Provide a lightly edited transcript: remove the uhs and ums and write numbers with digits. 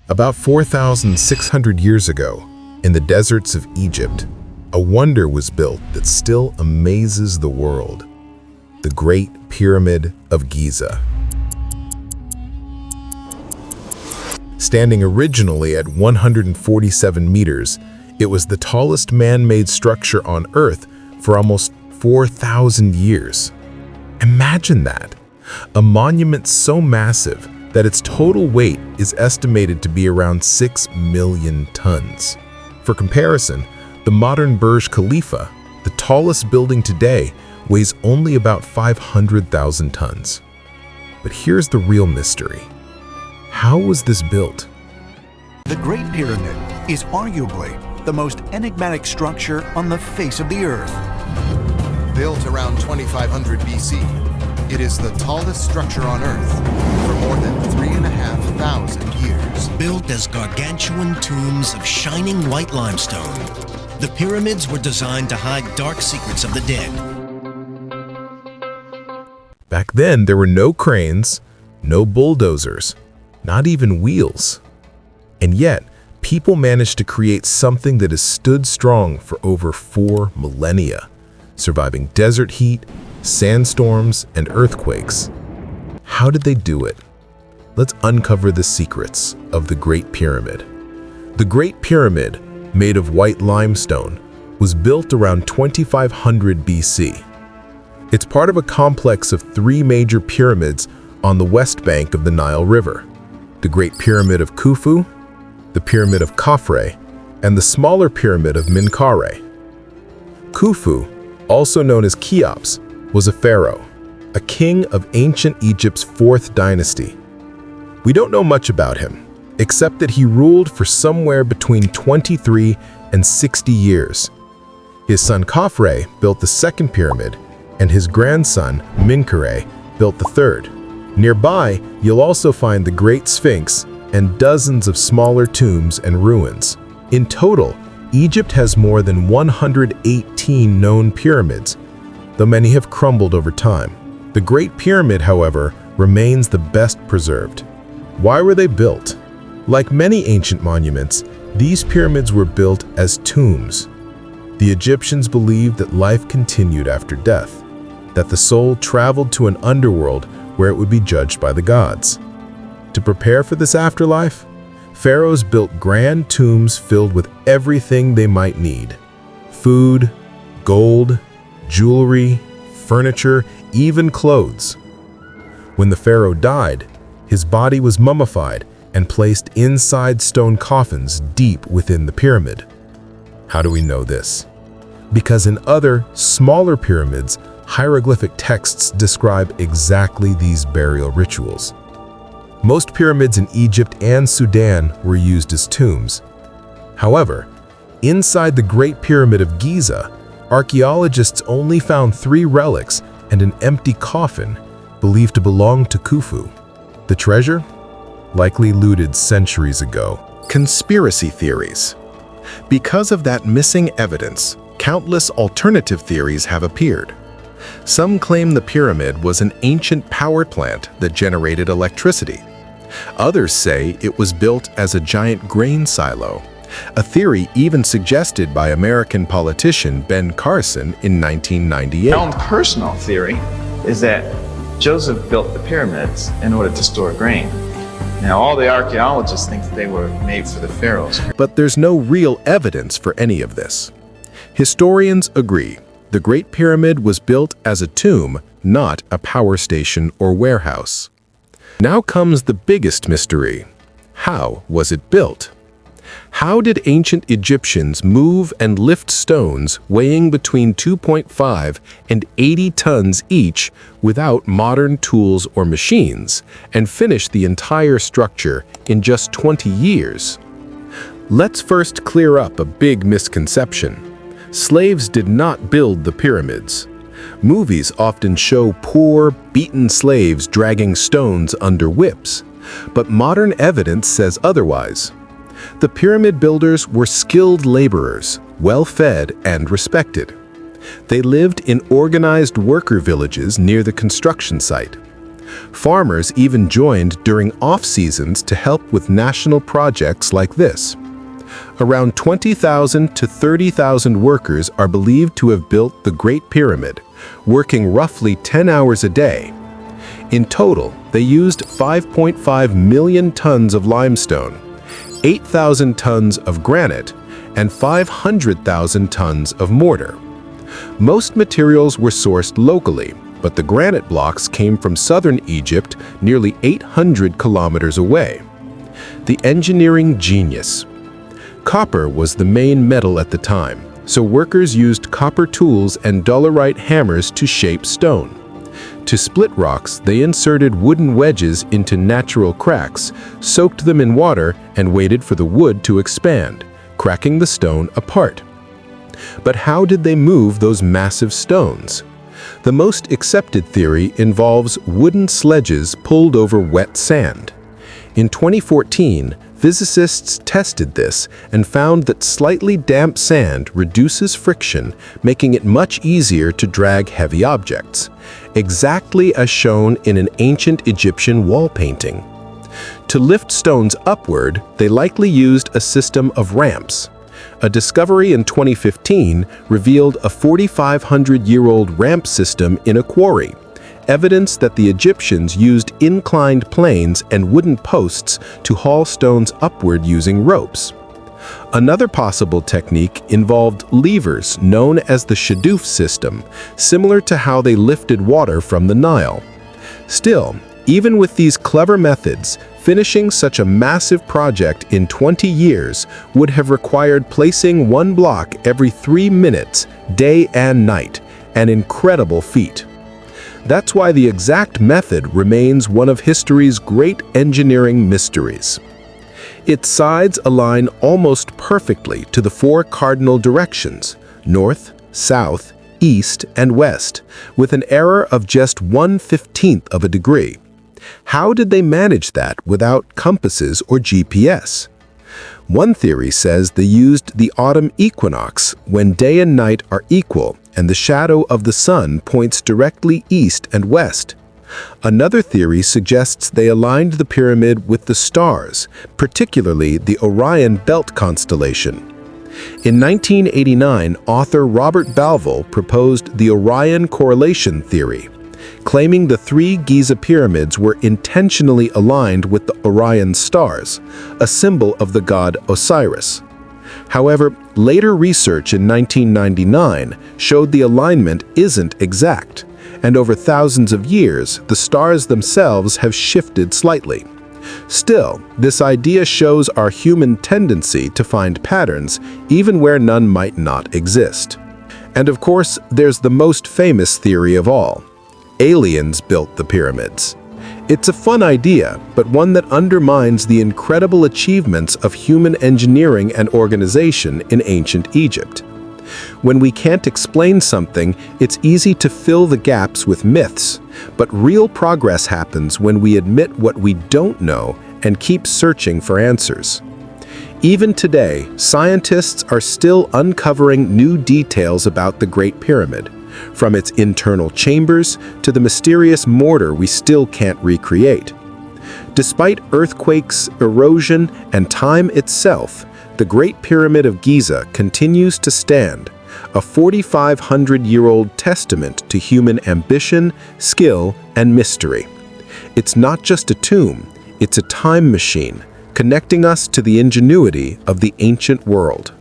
About 4,600 years ago, in the deserts of Egypt, a wonder was built that still amazes the world: the Great Pyramid of Giza. Standing originally at 147 meters, it was the tallest man-made structure on Earth for almost 4,000 years. Imagine that! A monument so massive that its total weight is estimated to be around 6 million tons. For comparison, the modern Burj Khalifa, the tallest building today, weighs only about 500,000 tons. But here's the real mystery. How was this built? The Great Pyramid is arguably the most enigmatic structure on the face of the Earth. Built around 2500 BC, it is the tallest structure on Earth for more than 3,500 years. Built as gargantuan tombs of shining white limestone, the pyramids were designed to hide dark secrets of the dead. Back then, there were no cranes, no bulldozers, not even wheels. And yet, people managed to create something that has stood strong for over 4 millennia, surviving desert heat, sandstorms, and earthquakes. How did they do it? Let's uncover the secrets of the Great Pyramid. The Great Pyramid, made of white limestone, was built around 2500 BC. It's part of a complex of 3 major pyramids on the west bank of the Nile River: the Great Pyramid of Khufu, the Pyramid of Khafre, and the smaller Pyramid of Menkaure. Khufu, also known as Cheops, was a pharaoh, a king of ancient Egypt's 4th dynasty. We don't know much about him, except that he ruled for somewhere between 23 and 60 years. His son Khafre built the 2nd pyramid, and his grandson, Menkaure, built the 3rd. Nearby, you'll also find the Great Sphinx and dozens of smaller tombs and ruins. In total, Egypt has more than 118 known pyramids, though many have crumbled over time. The Great Pyramid, however, remains the best preserved. Why were they built? Like many ancient monuments, these pyramids were built as tombs. The Egyptians believed that life continued after death, that the soul traveled to an underworld where it would be judged by the gods. To prepare for this afterlife, pharaohs built grand tombs filled with everything they might need: food, gold, jewelry, furniture, even clothes. When the pharaoh died, his body was mummified and placed inside stone coffins deep within the pyramid. How do we know this? Because in other, smaller pyramids, hieroglyphic texts describe exactly these burial rituals. Most pyramids in Egypt and Sudan were used as tombs. However, inside the Great Pyramid of Giza, archaeologists only found 3 relics and an empty coffin believed to belong to Khufu. The treasure? Likely looted centuries ago. Conspiracy theories. Because of that missing evidence, countless alternative theories have appeared. Some claim the pyramid was an ancient power plant that generated electricity. Others say it was built as a giant grain silo, a theory even suggested by American politician Ben Carson in 1998. My own personal theory is that Joseph built the pyramids in order to store grain. Now, all the archaeologists think that they were made for the pharaohs. But there's no real evidence for any of this. Historians agree the Great Pyramid was built as a tomb, not a power station or warehouse. Now comes the biggest mystery. How was it built? How did ancient Egyptians move and lift stones weighing between 2.5 and 80 tons each without modern tools or machines, and finish the entire structure in just 20 years? Let's first clear up a big misconception. Slaves did not build the pyramids. Movies often show poor, beaten slaves dragging stones under whips, but modern evidence says otherwise. The pyramid builders were skilled laborers, well-fed and respected. They lived in organized worker villages near the construction site. Farmers even joined during off-seasons to help with national projects like this. Around 20,000 to 30,000 workers are believed to have built the Great Pyramid, working roughly 10 hours a day. In total, they used 5.5 million tons of limestone, 8,000 tons of granite, and 500,000 tons of mortar. Most materials were sourced locally, but the granite blocks came from southern Egypt, nearly 800 kilometers away. The engineering genius. Copper was the main metal at the time, so workers used copper tools and dolerite hammers to shape stone. To split rocks, they inserted wooden wedges into natural cracks, soaked them in water, and waited for the wood to expand, cracking the stone apart. But how did they move those massive stones? The most accepted theory involves wooden sledges pulled over wet sand. In 2014, physicists tested this and found that slightly damp sand reduces friction, making it much easier to drag heavy objects, exactly as shown in an ancient Egyptian wall painting. To lift stones upward, they likely used a system of ramps. A discovery in 2015 revealed a 4,500-year-old ramp system in a quarry, evidence that the Egyptians used inclined planes and wooden posts to haul stones upward using ropes. Another possible technique involved levers known as the Shadoof system, similar to how they lifted water from the Nile. Still, even with these clever methods, finishing such a massive project in 20 years would have required placing one block every 3 minutes, day and night, an incredible feat. That's why the exact method remains one of history's great engineering mysteries. Its sides align almost perfectly to the 4 cardinal directions: north, south, east, and west, with an error of just 1/15 of a degree. How did they manage that without compasses or GPS? One theory says they used the autumn equinox, when day and night are equal and the shadow of the sun points directly east and west. Another theory suggests they aligned the pyramid with the stars, particularly the Orion Belt constellation. In 1989, author Robert Balville proposed the Orion correlation theory, claiming the 3 Giza pyramids were intentionally aligned with the Orion stars, a symbol of the god Osiris. However, later research in 1999 showed the alignment isn't exact, and over thousands of years, the stars themselves have shifted slightly. Still, this idea shows our human tendency to find patterns even where none might not exist. And of course, there's the most famous theory of all. Aliens built the pyramids. It's a fun idea, but one that undermines the incredible achievements of human engineering and organization in ancient Egypt. When we can't explain something, it's easy to fill the gaps with myths, but real progress happens when we admit what we don't know and keep searching for answers. Even today, scientists are still uncovering new details about the Great Pyramid, from its internal chambers to the mysterious mortar we still can't recreate. Despite earthquakes, erosion, and time itself, the Great Pyramid of Giza continues to stand, a 4,500-year-old testament to human ambition, skill, and mystery. It's not just a tomb, it's a time machine, connecting us to the ingenuity of the ancient world.